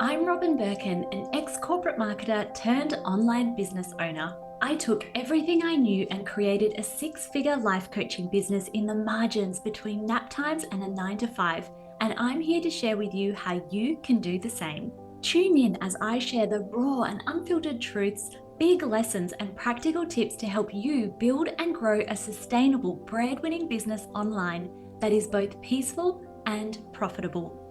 I'm Robin Birkin, an ex-corporate marketer turned online business owner. I took everything I knew and created a six-figure life coaching business in the margins between nap times and a 9 to 5, and I'm here to share with you how you can do the same. Tune in as I share the raw and unfiltered truths, big lessons, and practical tips to help you build and grow a sustainable bread-winning business online that is both peaceful and profitable.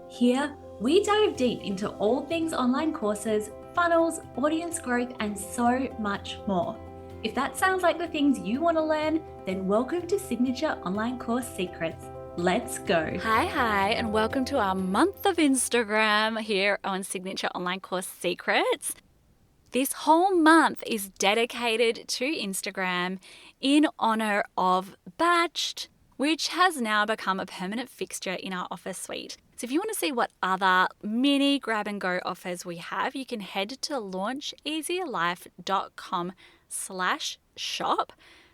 Here, we dive deep into all things online courses, funnels, audience growth, and so much more. If that sounds like the things you want to learn, then welcome to Signature Online Course Secrets. Let's go. Hi, and welcome to our month of Instagram here on Signature Online Course Secrets. This whole month is dedicated to Instagram in honor of Batched, which has now become a permanent fixture in our offer suite. So if you want to see what other mini grab and go offers we have, you can head to launcheasierlife.com/shop.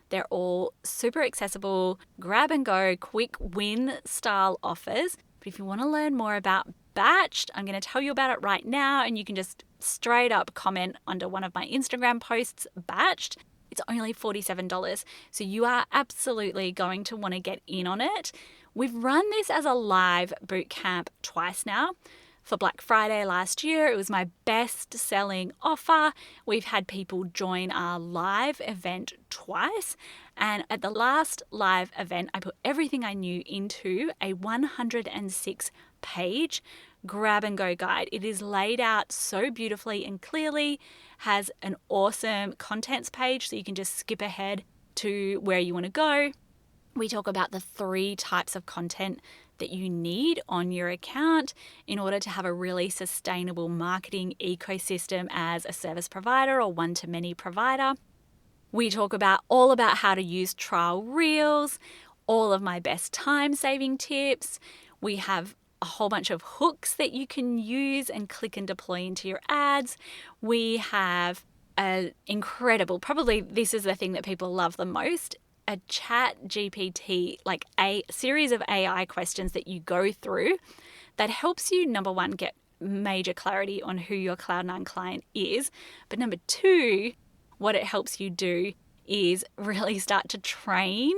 They're all super accessible, grab and go, quick win style offers. But if you want to learn more about Batched, I'm going to tell you about it right now, and you can just straight up comment under one of my Instagram posts, Batched. It's only $47, so you are absolutely going to want to get in on it. We've run this as a live boot camp twice now. For Black Friday last year, it was my best-selling offer. We've had people join our live event twice, and at the last live event, I put everything I knew into a 106-page grab and go guide. It is laid out so beautifully and clearly, has an awesome contents page so you can just skip ahead to where you want to go. We talk about the 3 types of content that you need on your account in order to have a really sustainable marketing ecosystem as a service provider or one-to-many provider. We talk about all about how to use trial reels, all of my best time-saving tips. We have a whole bunch of hooks that you can use and click and deploy into your ads. We have an incredible, probably this is the thing that people love the most, a chat GPT, like a series of AI questions that you go through that helps you, number one, get major clarity on who your Cloud9 client is. But number 2, what it helps you do is really start to train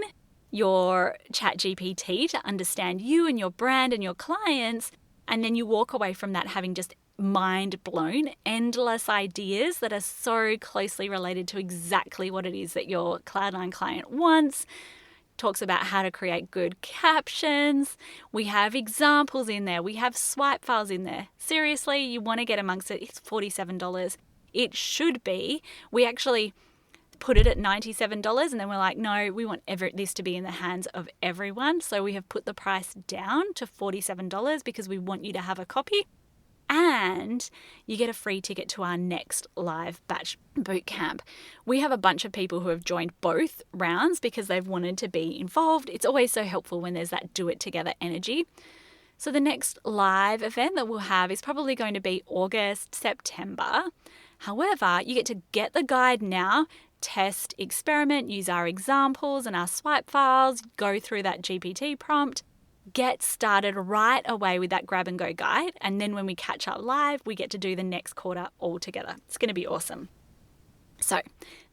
your chat GPT to understand you and your brand and your clients. And then you walk away from that having just mind blown, endless ideas that are so closely related to exactly what it is that your Cloud9 client wants. Talks about how to create good captions. We have examples in there. We have swipe files in there. Seriously, you want to get amongst it. It's $47. It should be. We actually put it at $97 and then we're like, no, we want this to be in the hands of everyone. So we have put the price down to $47 because we want you to have a copy. And you get a free ticket to our next live batch bootcamp. We have a bunch of people who have joined both rounds because they've wanted to be involved. It's always so helpful when there's that do it together energy. So the next live event that we'll have is probably going to be August, September. However, you get to get the guide now, test, experiment, use our examples and our swipe files, go through that GPT prompt, get started right away with that grab and go guide. And then when we catch up live, we get to do the next quarter all together. It's going to be awesome. So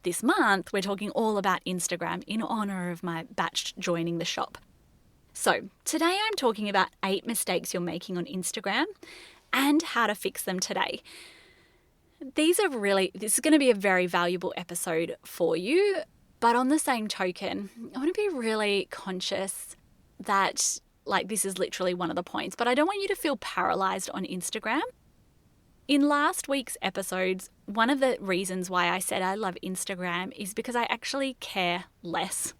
this month, we're talking all about Instagram in honor of my Batched joining the shop. So today I'm talking about 8 mistakes you're making on Instagram and how to fix them today. This is going to be a very valuable episode for you, but on the same token, I want to be really conscious that this is literally one of the points, but I don't want you to feel paralyzed on Instagram. In last week's episodes, one of the reasons why I said I love Instagram is because I actually care less.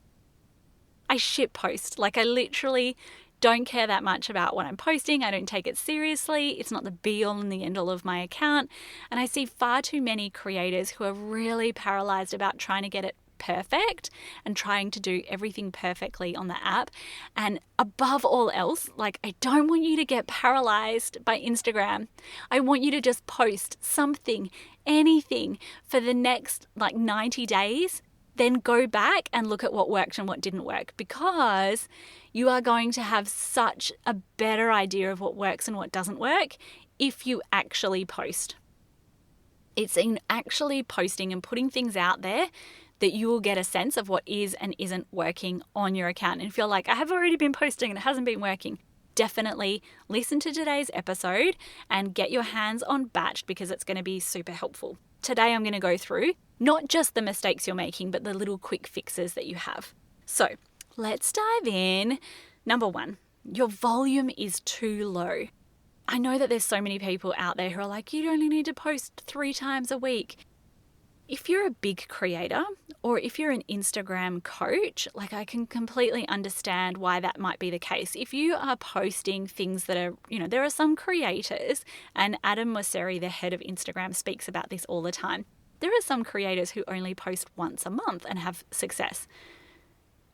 I shitpost. I literally don't care that much about what I'm posting. I don't take it seriously. It's not the be all and the end all of my account. And I see far too many creators who are really paralyzed about trying to get it perfect and trying to do everything perfectly on the app. And above all else, I don't want you to get paralyzed by Instagram. I want you to just post something, anything for the next 90 days then go back and look at what worked and what didn't work, because you are going to have such a better idea of what works and what doesn't work if you actually post. It's in actually posting and putting things out there that you will get a sense of what is and isn't working on your account. And if you're like, I have already been posting and it hasn't been working, definitely listen to today's episode and get your hands on Batched, because it's going to be super helpful. Today I'm going to go through not just the mistakes you're making, but the little quick fixes that you have. So let's dive in. Number 1, your volume is too low. I know that there's so many people out there who are like, you only need to post 3 times a week. If you're a big creator, or if you're an Instagram coach, like, I can completely understand why that might be the case. If you are posting things that are, there are some creators, and Adam Mosseri, the head of Instagram, speaks about this all the time. There are some creators who only post once a month and have success.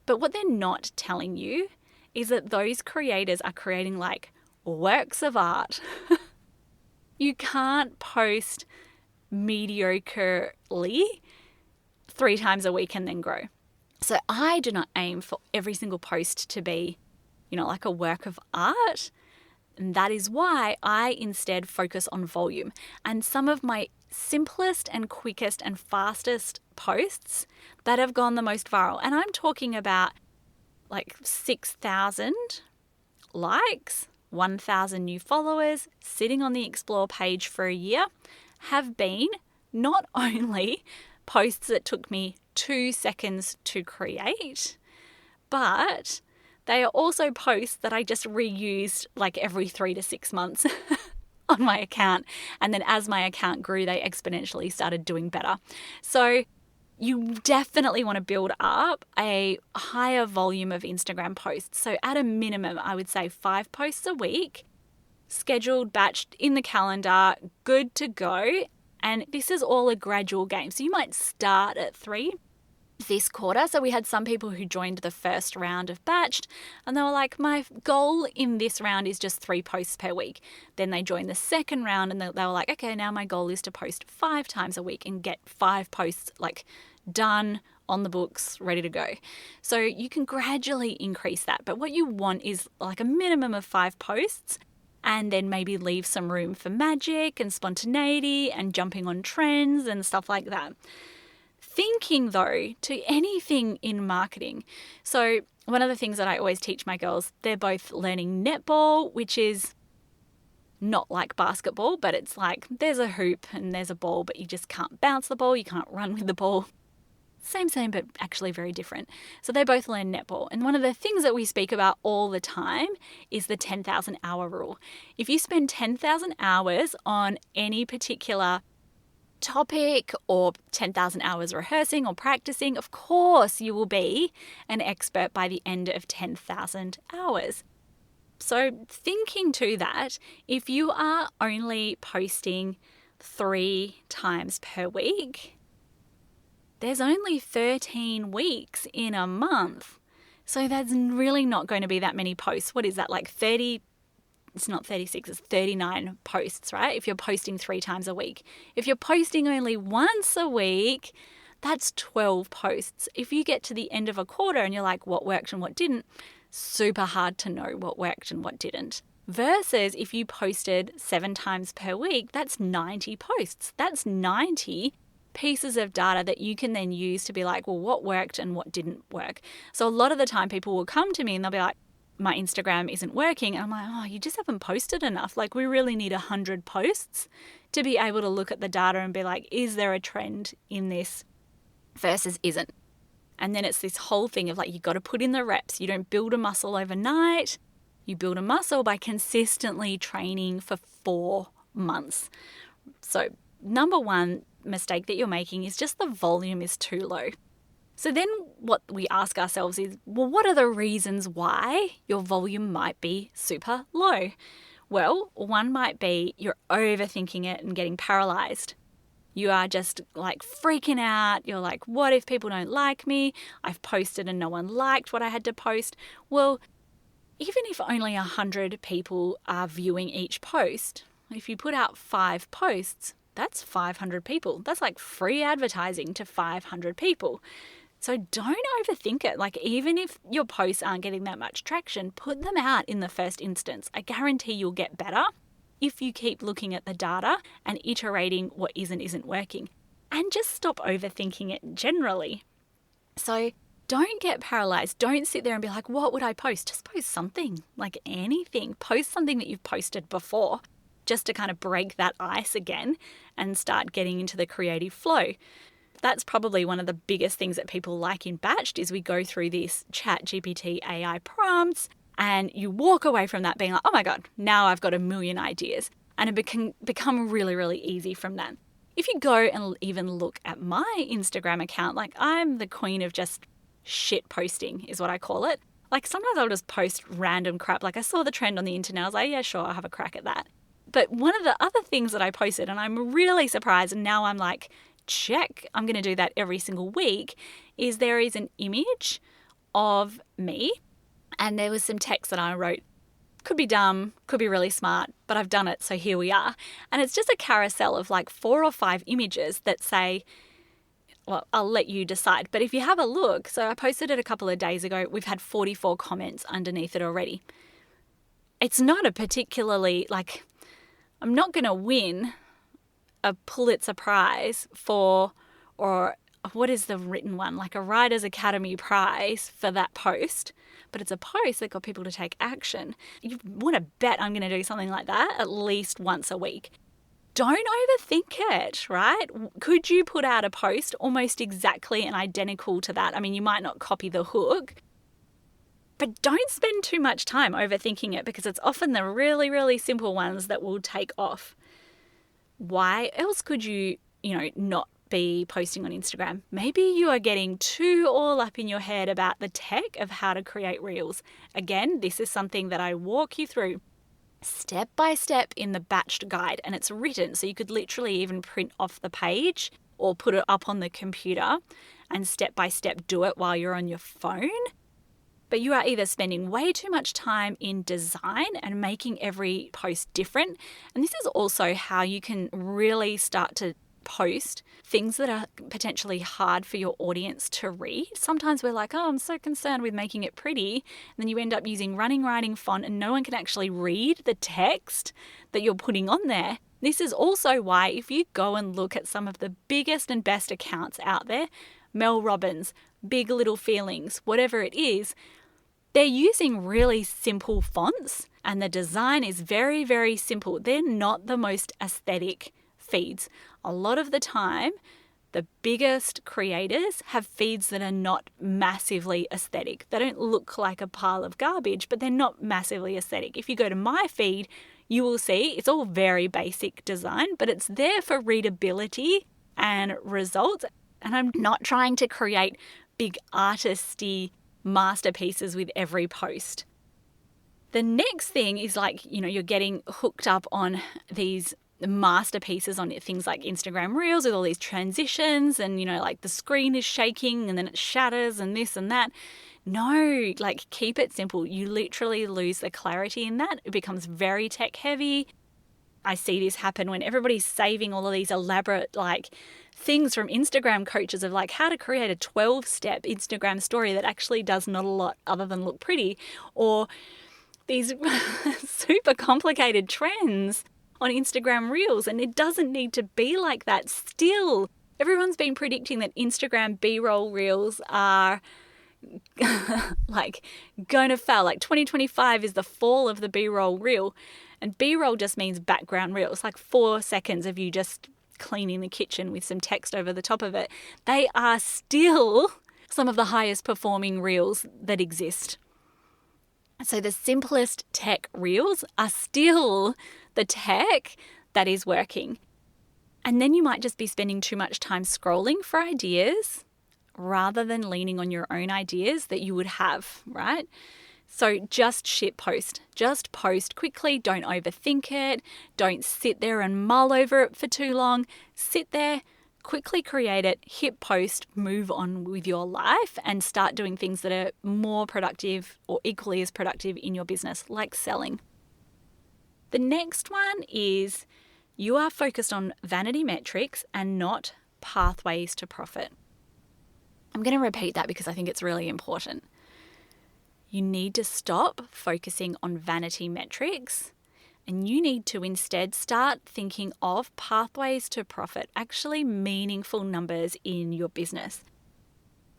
But what they're not telling you is that those creators are creating like works of art. You can't post mediocrely 3 times a week and then grow. So I do not aim for every single post to be, like a work of art. And that is why I instead focus on volume. And some of my simplest and quickest and fastest posts that have gone the most viral, and I'm talking about like 6,000 likes, 1,000 new followers, sitting on the Explore page for a year, have been not only posts that took me 2 seconds to create, but they are also posts that I just reused like every 3 to 6 months on my account. And then as my account grew, they exponentially started doing better. So you definitely want to build up a higher volume of Instagram posts. So at a minimum, I would say 5 posts a week, scheduled, batched in the calendar, good to go. And this is all a gradual game. So you might start at 3 this quarter. So we had some people who joined the first round of Batched, and they were like, my goal in this round is just 3 posts per week. Then they joined the second round, and they were like, okay, now my goal is to post 5 times a week and get 5 posts like done, on the books, ready to go. So you can gradually increase that. But what you want is like a minimum of 5 posts, and then maybe leave some room for magic and spontaneity and jumping on trends and stuff like that. Thinking though to anything in marketing. So one of the things that I always teach my girls, they're both learning netball, which is not like basketball, but it's like there's a hoop and there's a ball, but you just can't bounce the ball, you can't run with the ball. Same, but actually very different. So they both learn netball. And one of the things that we speak about all the time is the 10,000 hour rule. If you spend 10,000 hours on any particular topic or 10,000 hours rehearsing or practicing, of course you will be an expert by the end of 10,000 hours. So thinking to that, if you are only posting 3 times per week, there's only 13 weeks in a month. So that's really not going to be that many posts. What is that, like 30? It's not 36, it's 39 posts, right? If you're posting 3 times a week. If you're posting only once a week, that's 12 posts. If you get to the end of a quarter and you're like, what worked and what didn't, super hard to know what worked and what didn't. Versus if you posted 7 times per week, that's 90 posts. That's 90 pieces of data that you can then use to be like, well, what worked and what didn't work. So a lot of the time people will come to me and they'll be like, my Instagram isn't working. And I'm like, oh, you just haven't posted enough. Like, we really need 100 posts to be able to look at the data and be like, is there a trend in this versus isn't? And then it's this whole thing of like, you got to put in the reps. You don't build a muscle overnight. You build a muscle by consistently training for 4 months. So number 1 mistake that you're making is just the volume is too low. So then what we ask ourselves is, well, what are the reasons why your volume might be super low? Well, one might be you're overthinking it and getting paralyzed. You are just like freaking out. You're like, what if people don't like me? I've posted and no one liked what I had to post. Well, even if only 100 people are viewing each post, if you put out 5 posts, that's 500 people. That's like free advertising to 500 people. So don't overthink it. Like, even if your posts aren't getting that much traction, put them out in the first instance. I guarantee you'll get better if you keep looking at the data and iterating what isn't working. And just stop overthinking it generally. So don't get paralyzed. Don't sit there and be like, what would I post? Just post something, like anything. Post something that you've posted before, just to kind of break that ice again and start getting into the creative flow. That's probably one of the biggest things that people like in Batched is we go through this ChatGPT AI prompts and you walk away from that being like, oh my God, now I've got a million ideas. And it can become really, really easy from that. If you go and even look at my Instagram account, like I'm the queen of just shit posting is what I call it. Like sometimes I'll just post random crap. Like I saw the trend on the internet. I was like, yeah, sure, I'll have a crack at that. But one of the other things that I posted, and I'm really surprised, and now I'm like, check, I'm going to do that every single week, is there is an image of me and there was some text that I wrote. Could be dumb, could be really smart, but I've done it, so here we are. And it's just a carousel of like 4 or 5 images that say, well, I'll let you decide. But if you have a look, so I posted it a couple of days ago, we've had 44 comments underneath it already. It's not a particularly, like, I'm not going to win a Pulitzer Prize for, or what is the written one, like a Writers Academy Prize for that post, but it's a post that got people to take action. You want to bet I'm going to do something like that at least once a week. Don't overthink it, right? Could you put out a post almost exactly and identical to that? I mean, you might not copy the hook, but don't spend too much time overthinking it because it's often the really, really simple ones that will take off. Why else could you, not be posting on Instagram? Maybe you are getting too all up in your head about the tech of how to create reels. Again, this is something that I walk you through step by step in the Batched guide, and it's written so you could literally even print off the page or put it up on the computer and step by step do it while you're on your phone. But you are either spending way too much time in design and making every post different. And this is also how you can really start to post things that are potentially hard for your audience to read. Sometimes we're like, oh, I'm so concerned with making it pretty. And then you end up using running writing font and no one can actually read the text that you're putting on there. This is also why if you go and look at some of the biggest and best accounts out there, Mel Robbins, Big Little Feelings, whatever it is, they're using really simple fonts and the design is very, very simple. They're not the most aesthetic feeds. A lot of the time, the biggest creators have feeds that are not massively aesthetic. They don't look like a pile of garbage, but they're not massively aesthetic. If you go to my feed, you will see it's all very basic design, but it's there for readability and results. And I'm not trying to create big artisty masterpieces with every post. The next thing is like, you're getting hooked up on these masterpieces on things like Instagram Reels with all these transitions and, like the screen is shaking and then it shatters and this and that. No, like keep it simple. You literally lose the clarity in that. It becomes very tech heavy. I see this happen when everybody's saving all of these elaborate things from Instagram coaches of how to create a 12-step Instagram story that actually does not a lot other than look pretty, or these super complicated trends on Instagram Reels, and it doesn't need to be like that. Still, everyone's been predicting that Instagram B-roll Reels are gonna fail. 2025 is the fall of the B-roll reel, and B-roll just means background reel. It's 4 seconds of you just cleaning the kitchen with some text over the top of it. They are still some of the highest performing reels that exist. So the simplest tech reels are still the tech that is working. And then you might just be spending too much time scrolling for ideas rather than leaning on your own ideas that you would have, right? So just shit post. Just post quickly. Don't overthink it. Don't sit there and mull over it for too long. Sit there, quickly create it, hit post, move on with your life and start doing things that are more productive or equally as productive in your business, like selling. The next one is you are focused on vanity metrics and not pathways to profit. I'm going to repeat that because I think it's really important. You need to stop focusing on vanity metrics, and you need to instead start thinking of pathways to profit, actually meaningful numbers in your business.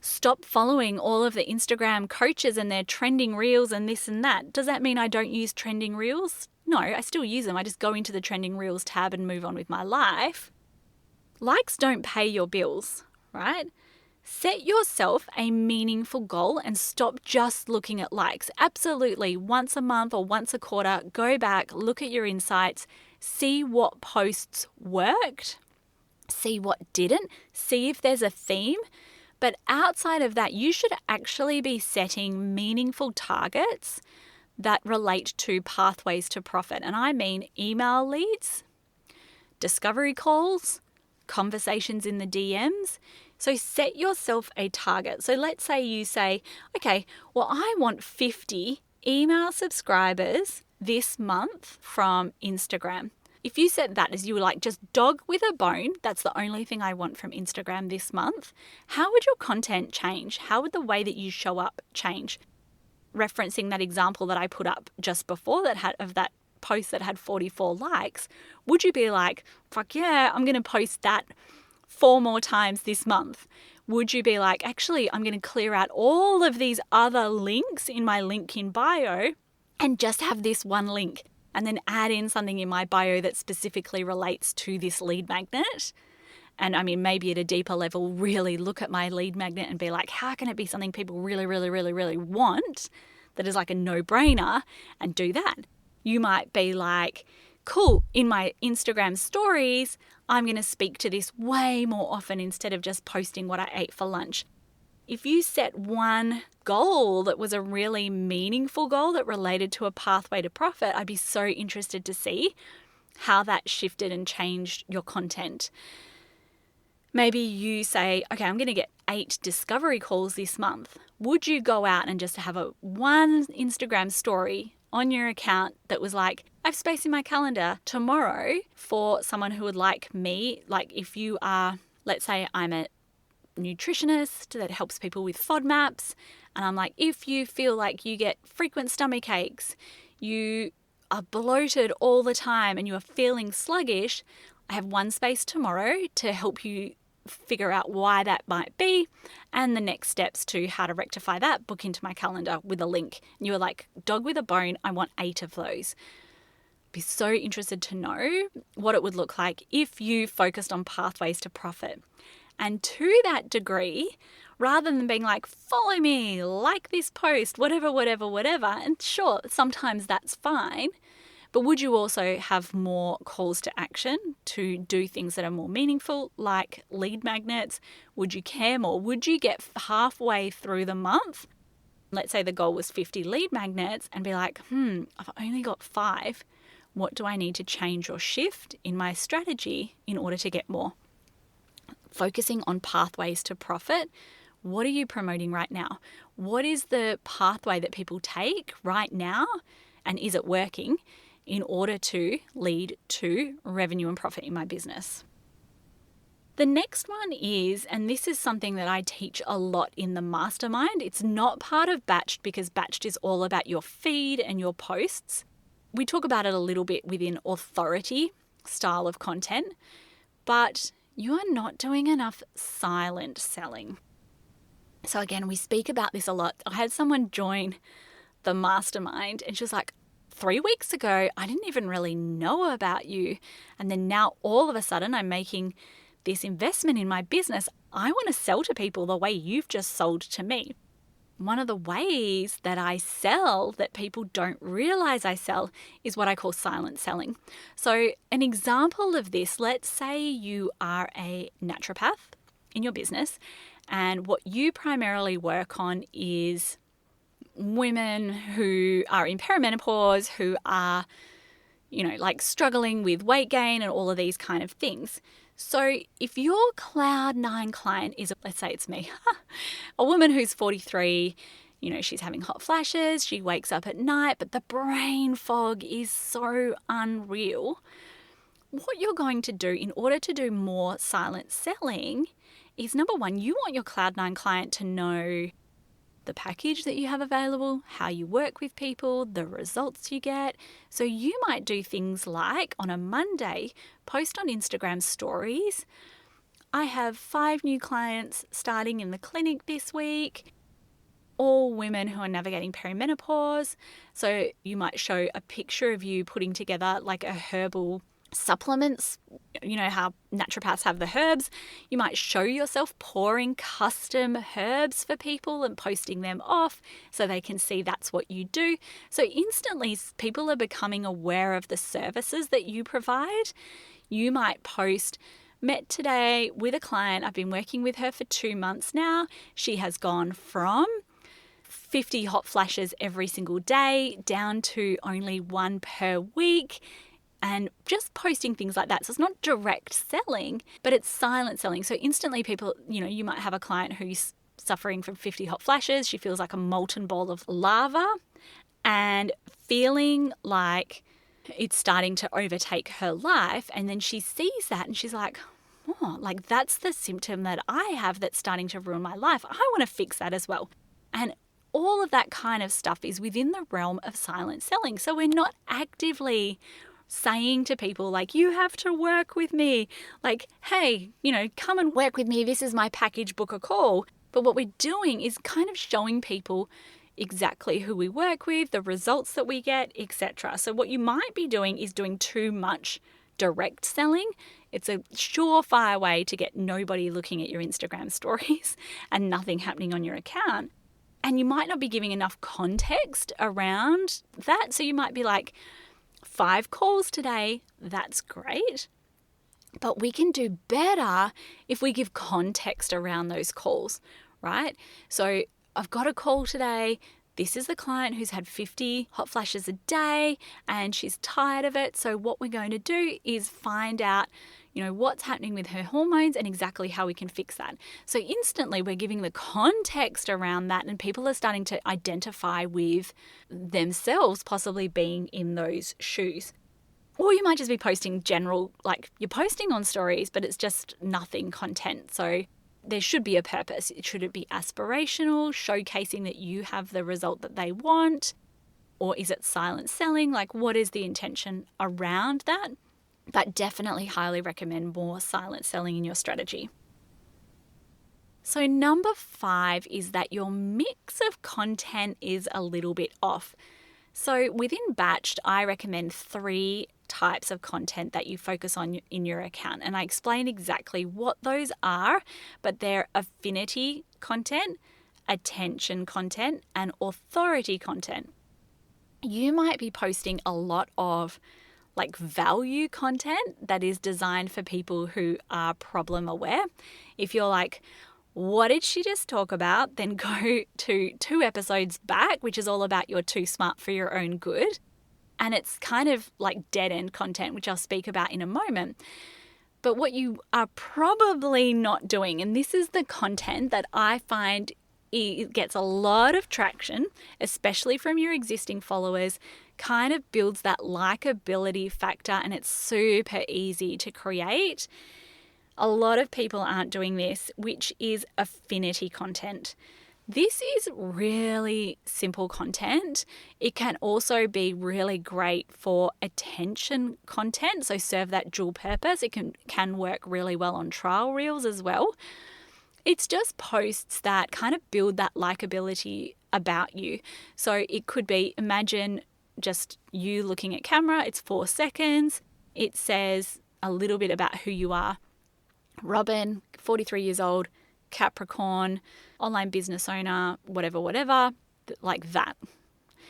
Stop following all of the Instagram coaches and their trending reels and this and that. Does that mean I don't use trending reels? No, I still use them. I just go into the trending reels tab and move on with my life. Likes don't pay your bills, right? Set yourself a meaningful goal and stop just looking at likes. Absolutely, once a month or once a quarter, go back, look at your insights, see what posts worked, see what didn't, see if there's a theme. But outside of that, you should actually be setting meaningful targets that relate to pathways to profit. And I mean email leads, discovery calls, conversations in the DMs. So set yourself a target. So let's say you say, okay, well, I want 50 email subscribers this month from Instagram. If you set that as you were like, just dog with a bone, that's the only thing I want from Instagram this month, how would your content change? How would the way that you show up change? Referencing that example that I put up just before that post that had 44 likes, would you be like, fuck yeah, I'm going to post that 4 more times this month? Would you be like, actually, I'm going to clear out all of these other links in my link in bio and just have this one link, and then add in something in my bio that specifically relates to this lead magnet? And I mean, maybe at a deeper level, really look at my lead magnet and be like, how can it be something people really, really, really, really want that is like a no-brainer, and do that? You might be like, cool, in my Instagram stories, I'm going to speak to this way more often instead of just posting what I ate for lunch. If you set one goal that was a really meaningful goal that related to a pathway to profit, I'd be so interested to see how that shifted and changed your content. Maybe you say, okay, I'm going to get 8 discovery calls this month. Would you go out and just have one Instagram story on your account that was like, I have space in my calendar tomorrow for someone who would like me? Like if you are, let's say I'm a nutritionist that helps people with FODMAPs, and I'm like, if you feel like you get frequent stomach aches, you are bloated all the time and you are feeling sluggish, I have one space tomorrow to help you figure out why that might be and the next steps to how to rectify that. Book into my calendar with a link. And you were like, dog with a bone, I want 8 of those. Be so interested to know what it would look like if you focused on pathways to profit. And to that degree, rather than being like, follow me, like this post, whatever, and sure, sometimes that's fine, but would you also have more calls to action to do things that are more meaningful, like lead magnets? Would you care more? Would you get halfway through the month, let's say the goal was 50 lead magnets, and be like, I've only got 5. What do I need to change or shift in my strategy in order to get more? Focusing on pathways to profit. What are you promoting right now? What is the pathway that people take right now? And is it working in order to lead to revenue and profit in my business? The next one is, and this is something that I teach a lot in the mastermind. It's not part of Batched because Batched is all about your feed and your posts. We talk about it a little bit within authority style of content, but you are not doing enough silent selling. So again, we speak about this a lot. I had someone join the mastermind and she was like, 3 weeks ago, I didn't even really know about you. And then now all of a sudden I'm making this investment in my business. I want to sell to people the way you've just sold to me. One of the ways that I sell that people don't realize I sell is what I call silent selling. So an example of this, let's say you are a naturopath in your business and what you primarily work on is women who are in perimenopause, who are, like struggling with weight gain and all of these kind of things. So if your Cloud 9 client is, let's say it's me, a woman who's 43, she's having hot flashes, she wakes up at night, but the brain fog is so unreal. What you're going to do in order to do more silent selling is number one, you want your Cloud9 client to know the package that you have available, how you work with people, the results you get. So you might do things like on a Monday, post on Instagram stories. I have 5 new clients starting in the clinic this week, all women who are navigating perimenopause. So you might show a picture of you putting together like a herbal supplements, you know how naturopaths have the herbs. You might show yourself pouring custom herbs for people and posting them off so they can see that's what you do. So instantly people are becoming aware of the services that you provide. You might post, met today with a client. I've been working with her for 2 months now. She has gone from 50 hot flashes every single day down to only 1 per week. And just posting things like that. So it's not direct selling, but it's silent selling. So instantly people, you might have a client who's suffering from 50 hot flashes. She feels like a molten ball of lava and feeling like it's starting to overtake her life. And then she sees that and she's like, oh, like that's the symptom that I have that's starting to ruin my life. I want to fix that as well. And all of that kind of stuff is within the realm of silent selling. So we're not actively saying to people like, you have to work with me, like, hey, come and work with me, this is my package, book a call. But what we're doing is kind of showing people exactly who we work with, the results that we get, etc. So what you might be doing is doing too much direct selling. It's a surefire way to get nobody looking at your Instagram stories and nothing happening on your account. And you might not be giving enough context around that. So you might be like, 5 calls today, that's great. But we can do better if we give context around those calls, right? So I've got a call today. This is the client who's had 50 hot flashes a day and she's tired of it. So what we're going to do is find out, what's happening with her hormones and exactly how we can fix that. So instantly we're giving the context around that and people are starting to identify with themselves possibly being in those shoes. Or you might just be posting general, like you're posting on stories, but it's just nothing content. So there should be a purpose. Should it be aspirational, showcasing that you have the result that they want? Or is it silent selling? Like what is the intention around that? But definitely highly recommend more silent selling in your strategy. So number 5 is that your mix of content is a little bit off. So within Batched, I recommend 3 types of content that you focus on in your account. And I explain exactly what those are, but they're affinity content, attention content, and authority content. You might be posting a lot of like value content that is designed for people who are problem aware. If you're like, what did she just talk about? Then go to 2 episodes back, which is all about you're too smart for your own good. And it's kind of like dead end content, which I'll speak about in a moment. But what you are probably not doing, and this is the content that I find it gets a lot of traction, especially from your existing followers, kind of builds that likability factor and it's super easy to create. A lot of people aren't doing this, which is affinity content. This is really simple content. It can also be really great for attention content, so serve that dual purpose. It can work really well on trial reels as well. It's just posts that kind of build that likability about you. So it could be, imagine just you looking at camera, it's 4 seconds. It says a little bit about who you are. Robin, 43 years old, Capricorn, online business owner, whatever, like that.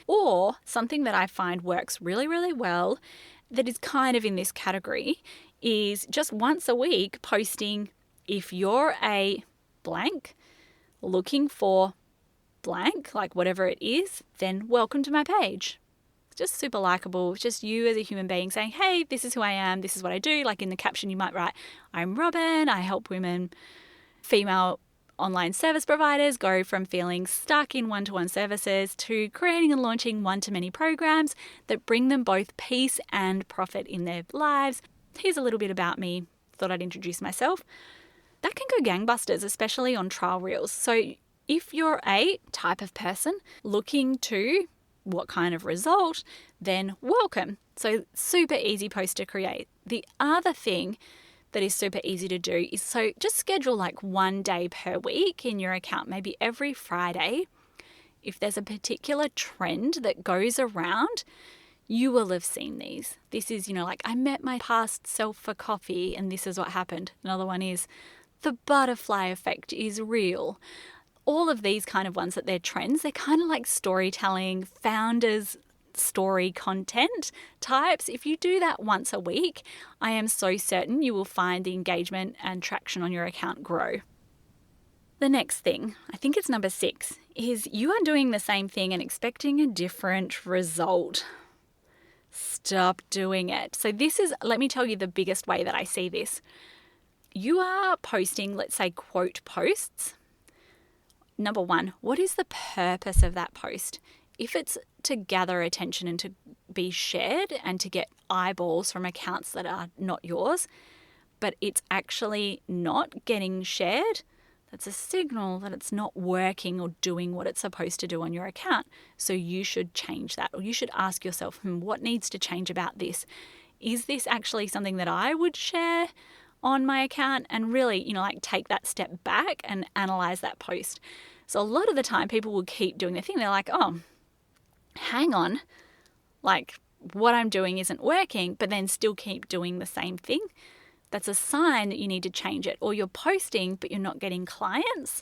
Or something that I find works really, really well that is kind of in this category is just once a week posting, if you're a blank looking for blank, like whatever it is, then welcome to my page. It's just super likable. It's just you as a human being saying, hey, this is who I am. This is what I do. Like in the caption, you might write, I'm Robin. I help women, female online service providers go from feeling stuck in one-to-one services to creating and launching one-to-many programs that bring them both peace and profit in their lives. Here's a little bit about me. Thought I'd introduce myself. that can go gangbusters, especially on trial reels. So if you're a type of person looking to what kind of result, then welcome. So super easy post to create. The other thing that is super easy to do is so just schedule like 1 day per week in your account, maybe every Friday. If there's a particular trend that goes around, you will have seen these. This is, like I met my past self for coffee and this is what happened. Another one is the butterfly effect is real. All of these kind of ones that they're trends, they're kind of like storytelling, founders story content types. If you do that once a week, I am so certain you will find the engagement and traction on your account grow. The next thing, I think it's number 6, is you are doing the same thing and expecting a different result. Stop doing it. So this is, let me tell you the biggest way that I see this. You are posting, let's say, quote posts. Number 1, what is the purpose of that post? If it's to gather attention and to be shared and to get eyeballs from accounts that are not yours, but it's actually not getting shared, that's a signal that it's not working or doing what it's supposed to do on your account. So you should change that, or you should ask yourself, what needs to change about this? Is this actually something that I would share on my account? And really, take that step back and analyze that post. So a lot of the time people will keep doing the thing. They're like, oh, hang on, like what I'm doing isn't working, but then still keep doing the same thing. That's a sign that you need to change it. Or you're posting, but you're not getting clients.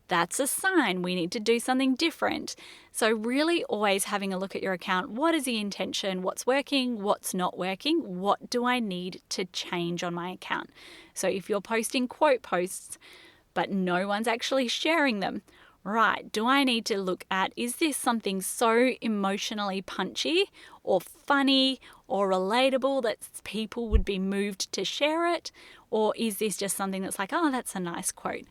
That's a sign we need to do something different. So really always having a look at your account. What is the intention? What's working? What's not working? What do I need to change on my account? So if you're posting quote posts, but no one's actually sharing them, right, do I need to look at, is this something so emotionally punchy or funny or relatable that people would be moved to share it? Or is this just something that's like, oh, that's a nice quote?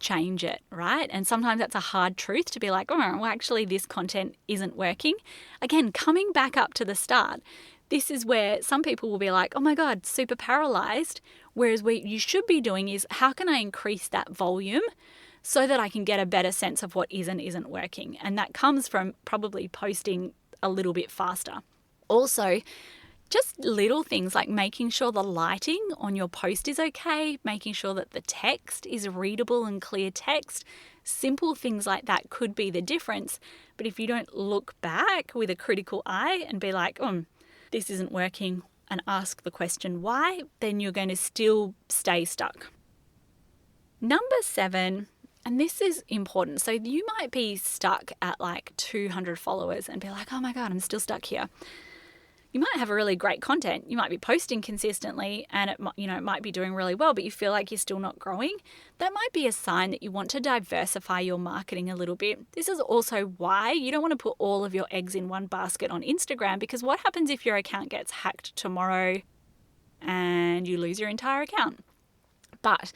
Change it, right? And sometimes that's a hard truth to be like, oh, well, actually this content isn't working. Again, coming back up to the start, this is where some people will be like, oh my God, super paralyzed. Whereas what you should be doing is, how can I increase that volume so that I can get a better sense of what isn't working? And that comes from probably posting a little bit faster. Also, just little things like making sure the lighting on your post is okay, making sure that the text is readable and clear text. Simple things like that could be the difference. But if you don't look back with a critical eye and be like, this isn't working, and ask the question why, then you're going to still stay stuck. Number 7, and this is important. So you might be stuck at like 200 followers and be like, oh my God, I'm still stuck here. You might have a really great content. You might be posting consistently and it might be doing really well, but you feel like you're still not growing. That might be a sign that you want to diversify your marketing a little bit. This is also why you don't want to put all of your eggs in one basket on Instagram, because what happens if your account gets hacked tomorrow and you lose your entire account? But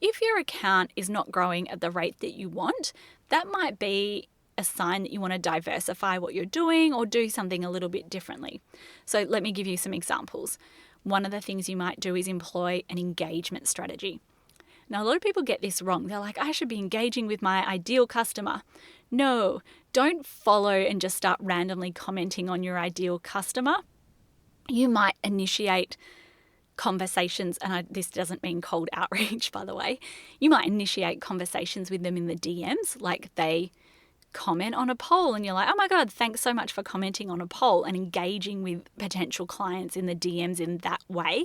if your account is not growing at the rate that you want, that might be a sign that you want to diversify what you're doing or do something a little bit differently. So let me give you some examples. One of the things you might do is employ an engagement strategy. Now, a lot of people get this wrong. They're like, I should be engaging with my ideal customer. No, don't follow and just start randomly commenting on your ideal customer. You might initiate conversations, and this doesn't mean cold outreach, by the way. You might initiate conversations with them in the DMs, like they comment on a poll and you're like, oh my God, thanks so much for commenting on a poll, and engaging with potential clients in the DMs in that way.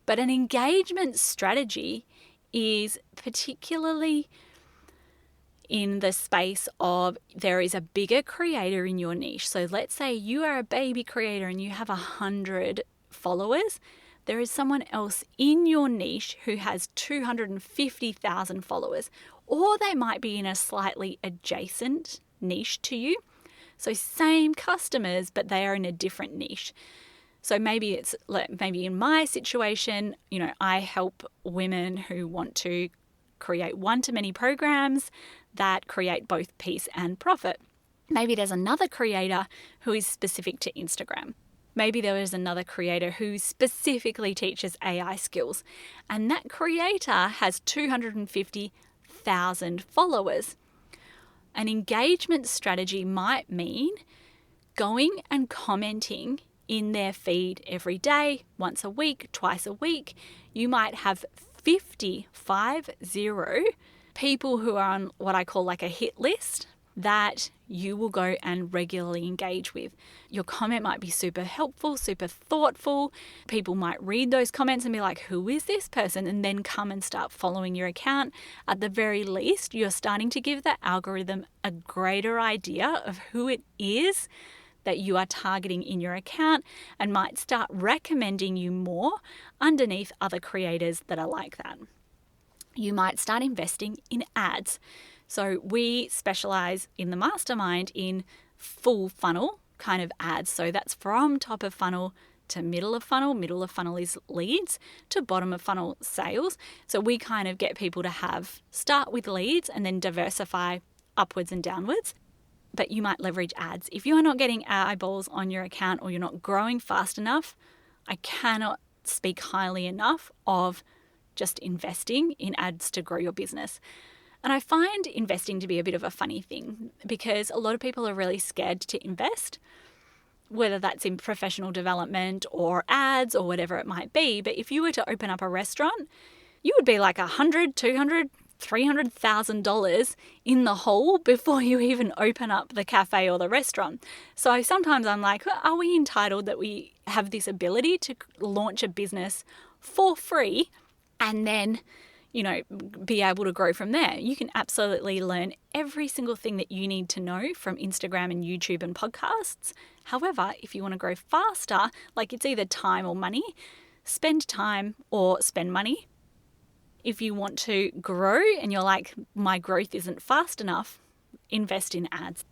But an engagement strategy is particularly in the space of there is a bigger creator in your niche. So let's say you are a baby creator and you have 100 followers. There is someone else in your niche who has 250,000 followers, or they might be in a slightly adjacent niche to you. So same customers, but they are in a different niche. So maybe in my situation, I help women who want to create one-to-many programs that create both peace and profit. Maybe there's another creator who is specific to Instagram. Maybe there is another creator who specifically teaches AI skills, and that creator has 250,000 followers. An engagement strategy might mean going and commenting in their feed every day, once a week, twice a week. You might have 50 people who are on what I call like a hit list that you will go and regularly engage with. Your comment might be super helpful, super thoughtful. People might read those comments and be like, who is this person? And then come and start following your account. At the very least, you're starting to give the algorithm a greater idea of who it is that you are targeting in your account, and might start recommending you more underneath other creators that are like that. You might start investing in ads. So we specialize in the mastermind in full funnel kind of ads. So that's from top of funnel to middle of funnel. Middle of funnel is leads, to bottom of funnel sales. So we kind of get people to start with leads and then diversify upwards and downwards. But you might leverage ads. If you are not getting eyeballs on your account, or you're not growing fast enough, I cannot speak highly enough of just investing in ads to grow your business. And I find investing to be a bit of a funny thing, because a lot of people are really scared to invest, whether that's in professional development or ads or whatever it might be. But if you were to open up a restaurant, you would be like $100,000, $200,000, $300,000 in the hole before you even open up the cafe or the restaurant. So sometimes I'm like, are we entitled that we have this ability to launch a business for free and then, be able to grow from there? You can absolutely learn every single thing that you need to know from Instagram and YouTube and podcasts. However, if you want to grow faster, like it's either time or money, spend time or spend money. If you want to grow and you're like, my growth isn't fast enough, invest in ads.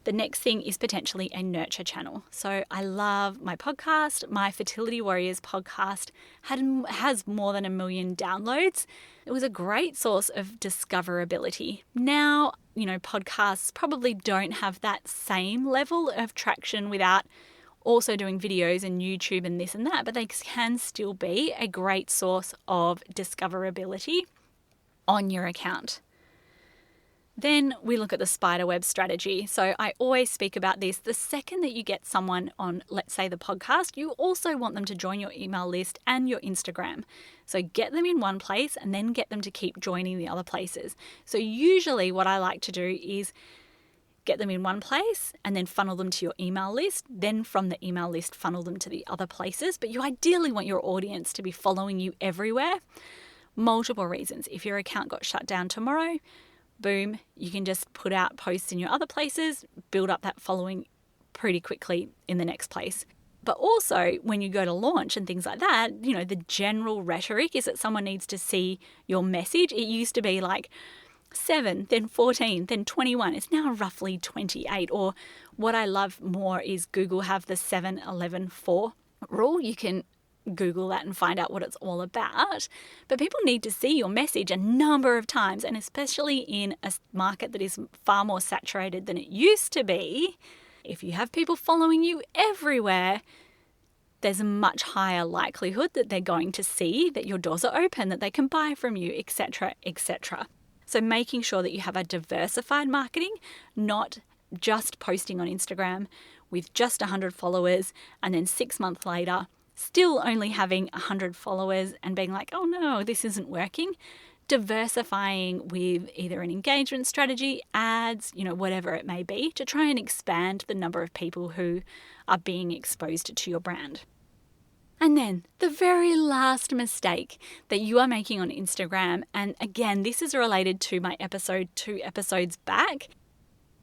The next thing is potentially a nurture channel. So I love my podcast. My Fertility Warriors podcast has more than 1 million downloads. It was a great source of discoverability. Now, podcasts probably don't have that same level of traction without also doing videos and YouTube and this and that, but they can still be a great source of discoverability on your account. Then we look at the spiderweb strategy. So I always speak about this. The second that you get someone on, let's say, the podcast, you also want them to join your email list and your Instagram. So get them in one place and then get them to keep joining the other places. So usually what I like to do is get them in one place and then funnel them to your email list. Then from the email list, funnel them to the other places. But you ideally want your audience to be following you everywhere. Multiple reasons. If your account got shut down tomorrow, boom, you can just put out posts in your other places, build up that following pretty quickly in the next place. But also when you go to launch and things like that, the general rhetoric is that someone needs to see your message. It used to be like 7, then 14, then 21. It's now roughly 28. Or what I love more is Google have the 7-11-4 rule. You can Google that and find out what it's all about. But people need to see your message a number of times, and especially in a market that is far more saturated than it used to be, if you have people following you everywhere, there's a much higher likelihood that they're going to see that your doors are open, that they can buy from you, etc., etc. So making sure that you have a diversified marketing, not just posting on Instagram with just 100 followers and then 6 months later still only having 100 followers and being like, oh no, this isn't working. Diversifying with either an engagement strategy, ads, whatever it may be, to try and expand the number of people who are being exposed to your brand. And then the very last mistake that you are making on Instagram, and again, this is related to my episode 2 episodes back,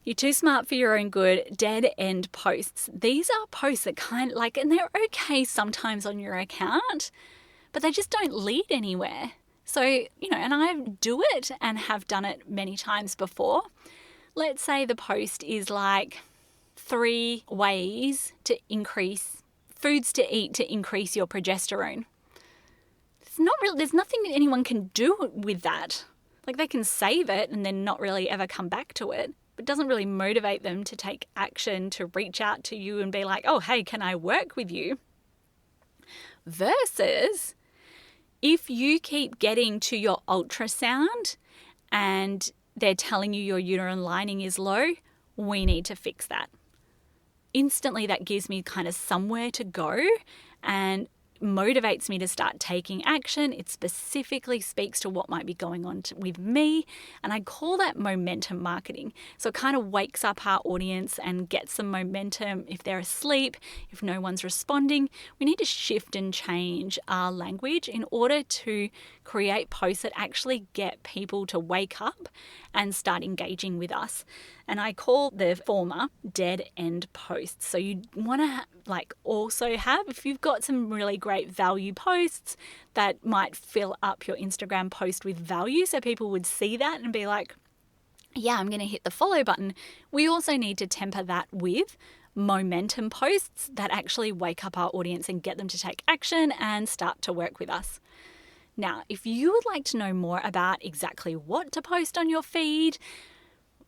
you're too smart for your own good, dead end posts. These are posts that and they're okay sometimes on your account, but they just don't lead anywhere. So, and I do it and have done it many times before. Let's say the post is like 3 ways to increase foods to eat to increase your progesterone. There's nothing anyone can do with that. Like they can save it and then not really ever come back to it. but doesn't really motivate them to take action, to reach out to you and be like, oh, hey, can I work with you? Versus if you keep getting to your ultrasound and they're telling you your uterine lining is low, we need to fix that. Instantly, that gives me kind of somewhere to go and motivates me to start taking action. It specifically speaks to what might be going on with me. And I call that momentum marketing. So it kind of wakes up our audience and gets some momentum. If they're asleep, if no one's responding, we need to shift and change our language in order to create posts that actually get people to wake up and start engaging with us. And I call the former dead end posts. So you want to also have, if you've got some really great value posts that might fill up your Instagram post with value, so people would see that and be like, yeah, I'm going to hit the follow button. We also need to temper that with momentum posts that actually wake up our audience and get them to take action and start to work with us. Now, if you would like to know more about exactly what to post on your feed,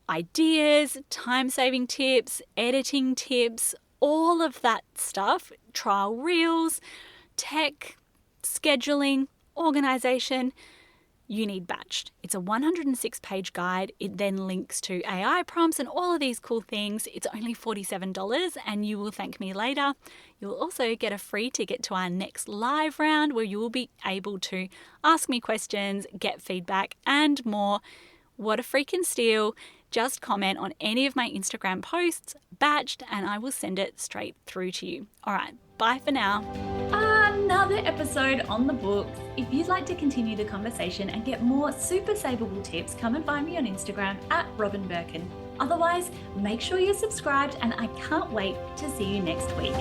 ideas, time-saving tips, editing tips, all of that stuff, trial reels, tech, scheduling, organization, you need Batched. It's a 106-page guide. It then links to AI prompts and all of these cool things. It's only $47 and you will thank me later. You'll also get a free ticket to our next live round where you will be able to ask me questions, get feedback and more. What a freaking steal. Just comment on any of my Instagram posts, Batched, and I will send it straight through to you. All right, bye for now. Another episode on the books. If you'd like to continue the conversation and get more super savable tips, come and find me on Instagram at Robin Birkin. Otherwise, make sure you're subscribed and I can't wait to see you next week.